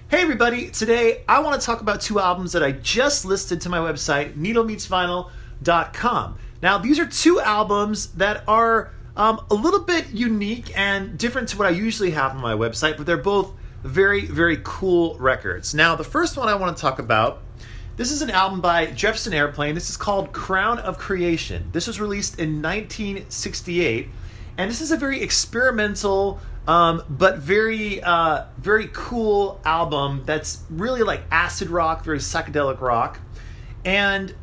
Hey everybody, today I want to talk about two albums that I just listed to my website, needlemeetsvinyl.com. Now, these are two albums that are a little bit unique and different to what I usually have on my website, but they're both very, very cool records. Now, the first one I want to talk about, this is an album by Jefferson Airplane. This is called Crown of Creation. This was released in 1968, and this is a very experimental but very cool album that's really like acid rock, very psychedelic rock. And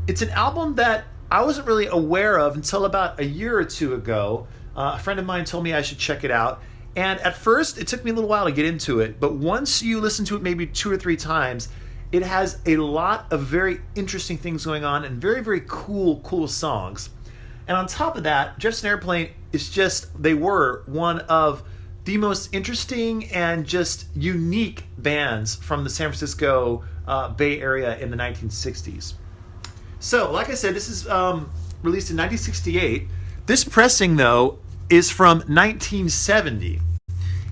it's an album that I wasn't really aware of until about a year or two ago. A friend of mine told me I should check it out. And at first, it took me a little while to get into it. But once you listen to it maybe 2 or 3 times, it has a lot of very interesting things going on and very, very cool songs. And on top of that, Jefferson Airplane they were one of the most interesting and just unique bands from the San Francisco Bay Area in the 1960s. So, like I said, this is released in 1968. This pressing, though, is from 1970.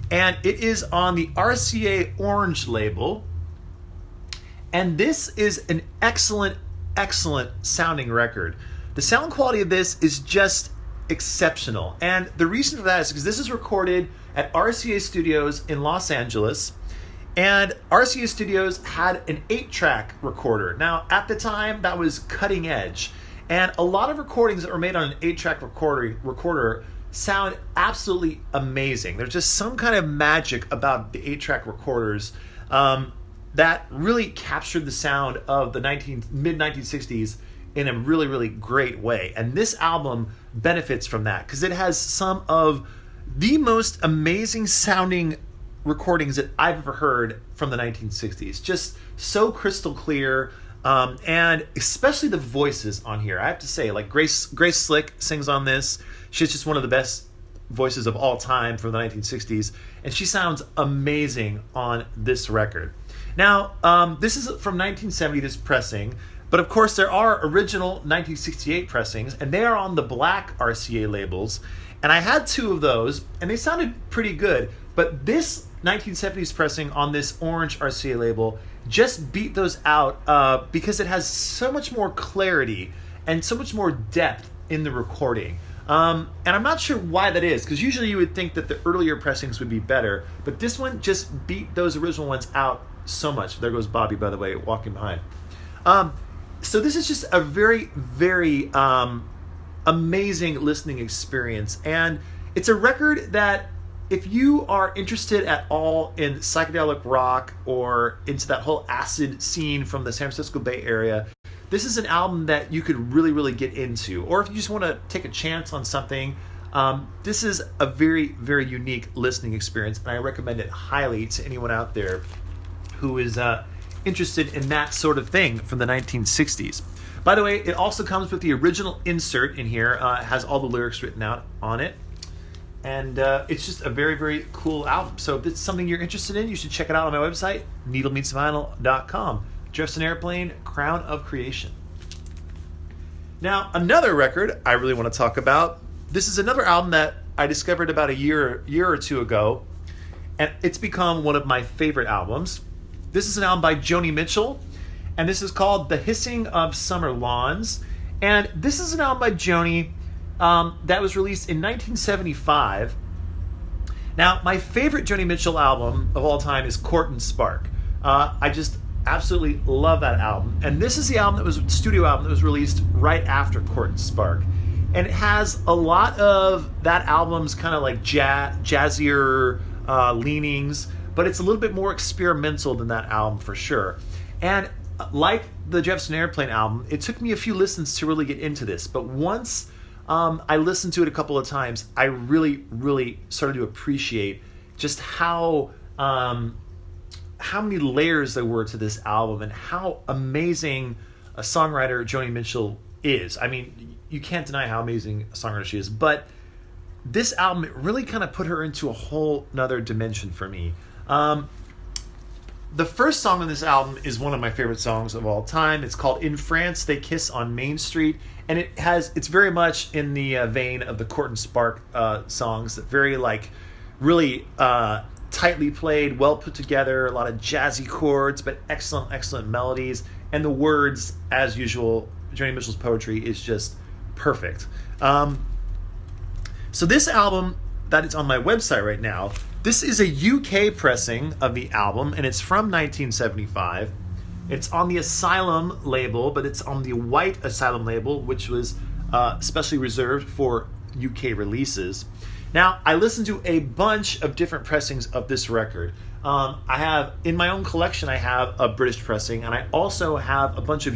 And it is on the RCA Orange label. And this is an excellent sounding record. The sound quality of this is just exceptional. And the reason for that is because this is recorded at RCA Studios in Los Angeles. And RCA Studios had an 8-track recorder. Now, at the time, that was cutting edge. And a lot of recordings that were made on an 8-track recorder sound absolutely amazing. There's just some kind of magic about the 8-track recorders that really captured the sound of the mid-1960s in a really, really great way. And this album benefits from that because it has some of the most amazing sounding recordings that I've ever heard from the 1960s. Just so crystal clear, and especially the voices on here. I have to say, like Grace Slick sings on this. She's just one of the best voices of all time from the 1960s, and she sounds amazing on this record. Now, this is from 1970, this pressing, but of course there are original 1968 pressings, and they are on the black RCA labels, and I had 2 of those, and they sounded pretty good, but this 1970s pressing on this orange RCA label just beat those out because it has so much more clarity and so much more depth in the recording. And I'm not sure why that is, because usually you would think that the earlier pressings would be better, but this one just beat those original ones out so much. There goes Bobby, by the way, walking behind. So this is just a very, very amazing listening experience. And it's a record that if you are interested at all in psychedelic rock or into that whole acid scene from the San Francisco Bay Area, this is an album that you could really, really get into. Or if you just want to take a chance on something, this is a very, very unique listening experience, and I recommend it highly to anyone out there who is interested in that sort of thing from the 1960s. By the way, it also comes with the original insert in here. It has all the lyrics written out on it. And it's just a very, very cool album. So if it's something you're interested in, you should check it out on my website, needlemeetsvinyl.com. Jefferson Airplane, Crown of Creation. Now, another record I really want to talk about. This is another album that I discovered about a year or two ago, and it's become one of my favorite albums. This is an album by Joni Mitchell, and this is called The Hissing of Summer Lawns. And this is an album by Joni that was released in 1975. Now, my favorite Joni Mitchell album of all time is Court and Spark. I just absolutely love that album. And this is the studio album that was released right after Court and Spark. And it has a lot of that album's kind of like jazzier leanings, but it's a little bit more experimental than that album for sure. And like the Jefferson Airplane album, it took me a few listens to really get into this. But once I listened to it a couple of times, I really, really started to appreciate just how many layers there were to this album and how amazing a songwriter Joni Mitchell is. I mean, you can't deny how amazing a songwriter she is, but this album, it really kind of put her into a whole nother dimension for me. The first song on this album is one of my favorite songs of all time. It's called In France They Kiss on Main Street, and it's very much in the vein of the Court and Spark songs, that very like really tightly played, well put together, a lot of jazzy chords, but excellent, excellent melodies. And the words, as usual, Joni Mitchell's poetry is just perfect. So this album that is on my website right now, this is a UK pressing of the album, and it's from 1975. It's on the Asylum label, but it's on the white Asylum label, which was specially reserved for UK releases. Now, I listened to a bunch of different pressings of this record. I have, in my own collection, I have a British pressing, and I also have a bunch of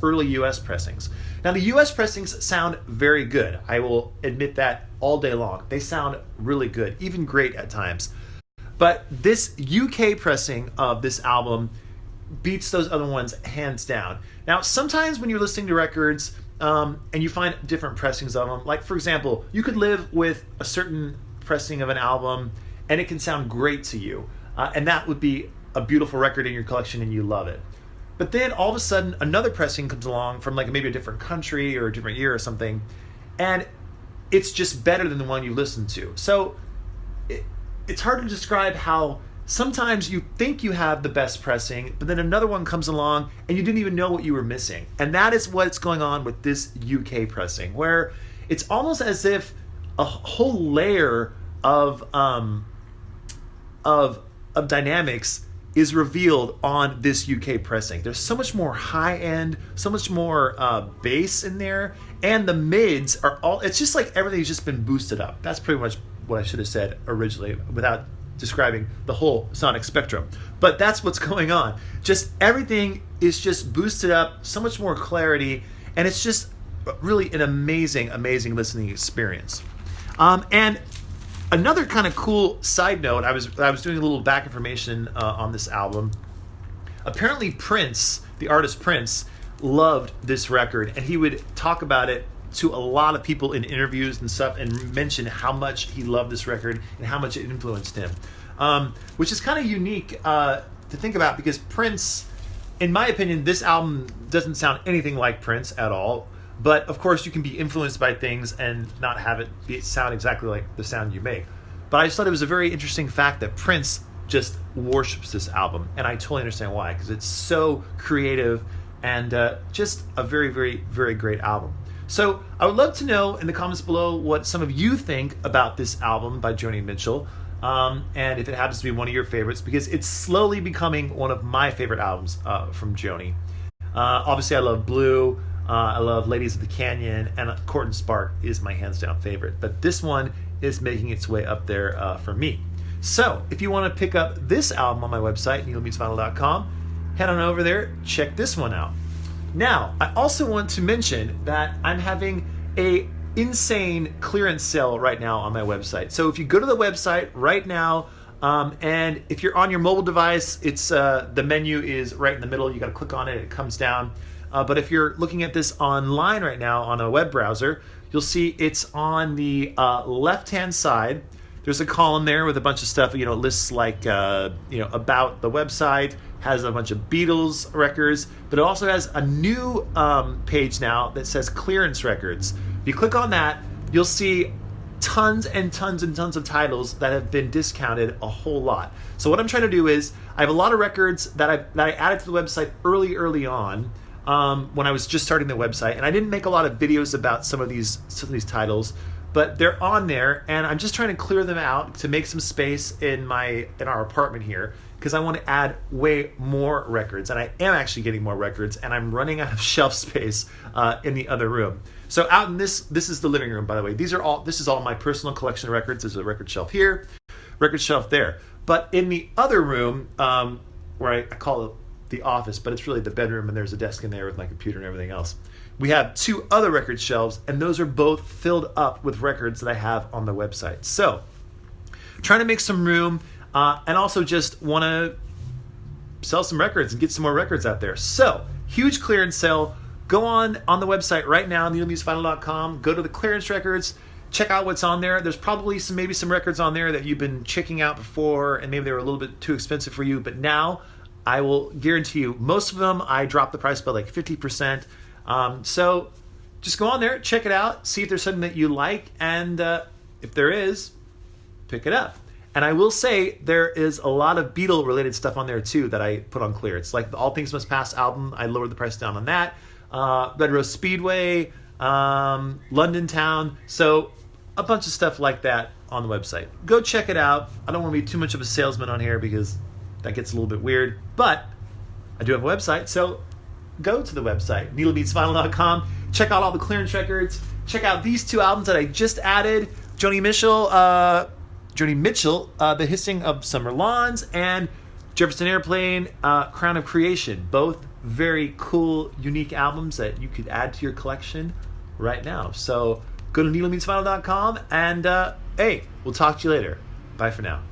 early US pressings. Now, the US pressings sound very good. I will admit that all day long. They sound really good, even great at times. But this UK pressing of this album beats those other ones hands down. Now, sometimes when you're listening to records, and you find different pressings of them. Like, for example, you could live with a certain pressing of an album and it can sound great to you. And that would be a beautiful record in your collection and you love it. But then all of a sudden, another pressing comes along from like maybe a different country or a different year or something, and it's just better than the one you listened to. So it's hard to describe how sometimes you think you have the best pressing, but then another one comes along and you didn't even know what you were missing. And that is what's going on with this UK pressing, where it's almost as if a whole layer of dynamics is revealed on this UK pressing. There's so much more high end, so much more bass in there, and the mids are all, it's just like everything's just been boosted up. That's pretty much what I should have said originally without describing the whole sonic spectrum. But that's what's going on. Just everything is just boosted up, so much more clarity, and it's just really an amazing, amazing listening experience. And another kind of cool side note, I was doing a little back information on this album. Apparently Prince, the artist Prince, loved this record, and he would talk about it to a lot of people in interviews and stuff and mention how much he loved this record and how much it influenced him, which is kind of unique to think about, because Prince, in my opinion, this album doesn't sound anything like Prince at all. But of course, you can be influenced by things and not have it sound exactly like the sound you make. But I just thought it was a very interesting fact that Prince just worships this album, and I totally understand why, because it's so creative and just a very, very, very great album. So I would love to know in the comments below what some of you think about this album by Joni Mitchell, and if it happens to be one of your favorites, because it's slowly becoming one of my favorite albums from Joni. Obviously, I love Blue. I love Ladies of the Canyon, and Court and Spark is my hands down favorite. But this one is making its way up there for me. So if you want to pick up this album on my website, neilmeetsvinyl.com, head on over there, check this one out. Now, I also want to mention that I'm having a insane clearance sale right now on my website. So if you go to the website right now, and if you're on your mobile device, it's the menu is right in the middle. You got to click on it, it comes down. But if you're looking at this online right now on a web browser, you'll see it's on the left-hand side. There's a column there with a bunch of stuff, it lists like, about the website, has a bunch of Beatles records, but it also has a new page now that says clearance records. If you click on that, you'll see tons and tons and tons of titles that have been discounted a whole lot. So what I'm trying to do is, I have a lot of records that I added to the website early on, when I was just starting the website, and I didn't make a lot of videos about some of these titles, but they're on there, and I'm just trying to clear them out to make some space in our apartment here, because I want to add way more records, and I am actually getting more records, and I'm running out of shelf space in the other room. So out in this is the living room, by the way. This is all my personal collection of records. There's a record shelf here, record shelf there. But in the other room, where I call it the office, but it's really the bedroom, and there's a desk in there with my computer and everything else, we have two other record shelves, and those are both filled up with records that I have on the website. So trying to make some room, and also just want to sell some records and get some more records out there. So huge clearance sale. Go on the website right now, neilmeetsvinyl.com, go to the clearance records, check out what's on there. There's probably maybe some records on there that you've been checking out before, and maybe they were a little bit too expensive for you, but now I will guarantee you most of them I dropped the price by like 50%. So just go on there, check it out, see if there's something that you like, and if there is, pick it up. And I will say there is a lot of Beatle related stuff on there too that I put on clear. It's like the All Things Must Pass album. I lowered the price down on that. Red Rose Speedway, London Town. So a bunch of stuff like that on the website. Go check it out. I don't want to be too much of a salesman on here because that gets a little bit weird. But I do have a website, so go to the website, needlebeatsvinyl.com. Check out all the clearance records. Check out these two albums that I just added. Joni Mitchell, The Hissing of Summer Lawns, and Jefferson Airplane, Crown of Creation. Both very cool, unique albums that you could add to your collection right now. So go to needlebeatsvinyl.com, and hey, we'll talk to you later. Bye for now.